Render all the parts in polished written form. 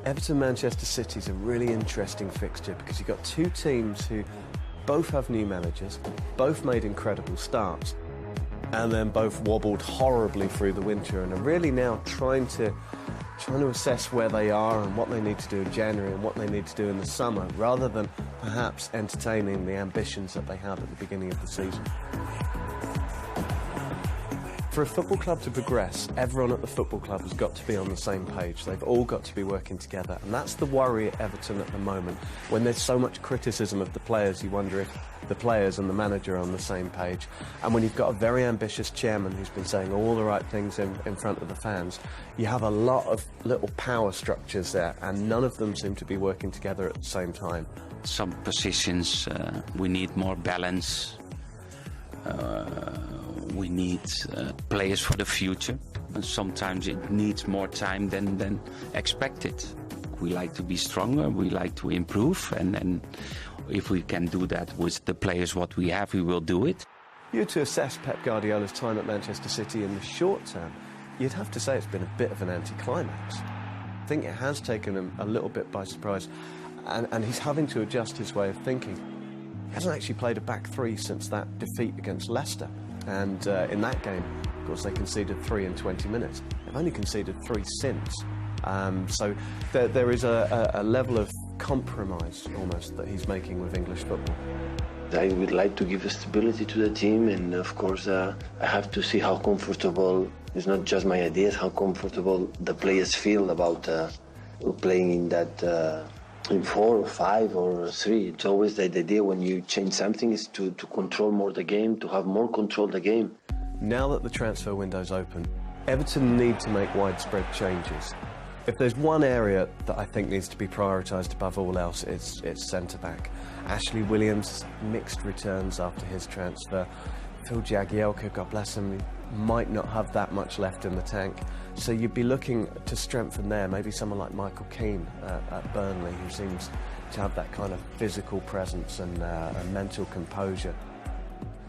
Everton-Manchester City is a really interesting fixture because you've got two teams who both have new managers, both made incredible starts, and then both wobbled horribly through the winter and are really now trying to assess where they are and what they need to do in January and what they need to do in the summer, rather than perhaps entertaining the ambitions that they had at the beginning of the season. For a football club to progress, everyone at the football club has got to be on the same page. They've all got to be working together, and that's the worry at Everton at the moment. When there's so much criticism of the players, you wonder if the players and the manager are on the same page. And when you've got a very ambitious chairman who's been saying all the right things in front of the fans, you have a lot of little power structures there, and none of them seem to be working together at the same time. Some positions we need more balance. We need players for the future, and sometimes it needs more time than expected. We like to be stronger, we like to improve, and if we can do that with the players what we have, we will do it. If you were to assess Pep Guardiola's time at Manchester City in the short term, you'd have to say it's been a bit of an anticlimax. I think it has taken him a little bit by surprise, and he's having to adjust his way of thinking. He hasn't actually played a back three since that defeat against Leicester. And in that game, of course, they conceded 3 in 20 minutes. They've only conceded 3 since. So there is a level of compromise, almost, that he's making with English football. I would like to give stability to the team, and of course I have to see how comfortable, it's not just my ideas, how comfortable the players feel about playing in that in 4 or 5 or 3. It's always the idea when you change something is to control more the game, to have more control the game. Now that the transfer window's open, Everton need to make widespread changes. If there's one area that I think needs to be prioritised above all else, it's centre-back. Ashley Williams, mixed returns after his transfer. Phil Jagielka, God bless him, might not have that much left in the tank. So you'd be looking to strengthen there, maybe someone like Michael Keane at Burnley, who seems to have that kind of physical presence and mental composure.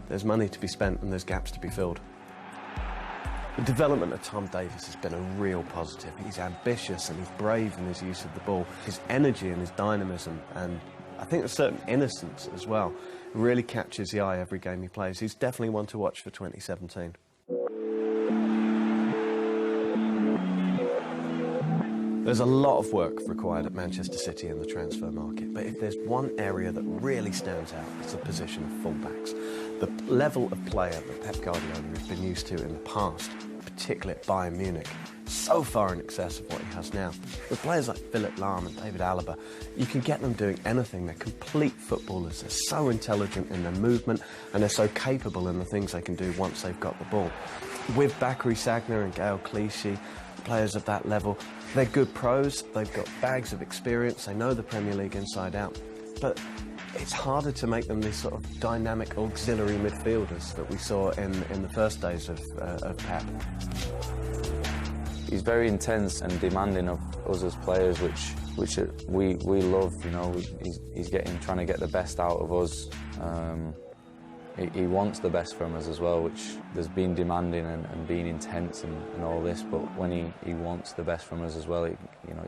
There's money to be spent and there's gaps to be filled. The development of Tom Davies has been a real positive. He's ambitious and he's brave in his use of the ball. His energy and his dynamism, and I think a certain innocence as well, really catches the eye every game he plays. He's definitely one to watch for 2017. There's a lot of work required at Manchester City in the transfer market, but if there's one area that really stands out, it's the position of fullbacks. The level of player that Pep Guardiola has been used to in the past, particularly at Bayern Munich, so far in excess of what he has now. With players like Philipp Lahm and David Alaba, you can get them doing anything. They're complete footballers. They're so intelligent in their movement, and they're so capable in the things they can do once they've got the ball. With Bakary Sagna and Gaël Clichy, players of that level, they're good pros, they've got bags of experience, they know the Premier League inside out, but it's harder to make them these sort of dynamic auxiliary midfielders that we saw in the first days of Pep. He's very intense and demanding of us as players, which we love. You know, he's trying to get the best out of us. He wants the best from us as well, which there's been demanding and being intense and all this, but when he wants the best from us as well, it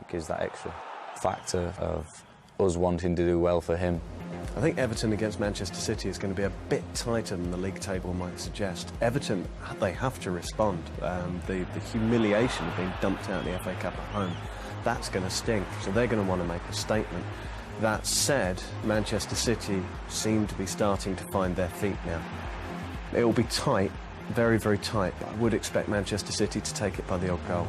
gives that extra factor of us wanting to do well for him. I think Everton against Manchester City is going to be a bit tighter than the league table might suggest. Everton, they have to respond. The humiliation of being dumped out of the FA Cup at home, that's going to sting, so they're going to want to make a statement. That said, Manchester City seem to be starting to find their feet now. It will be tight, very, very tight, but I would expect Manchester City to take it by the odd goal.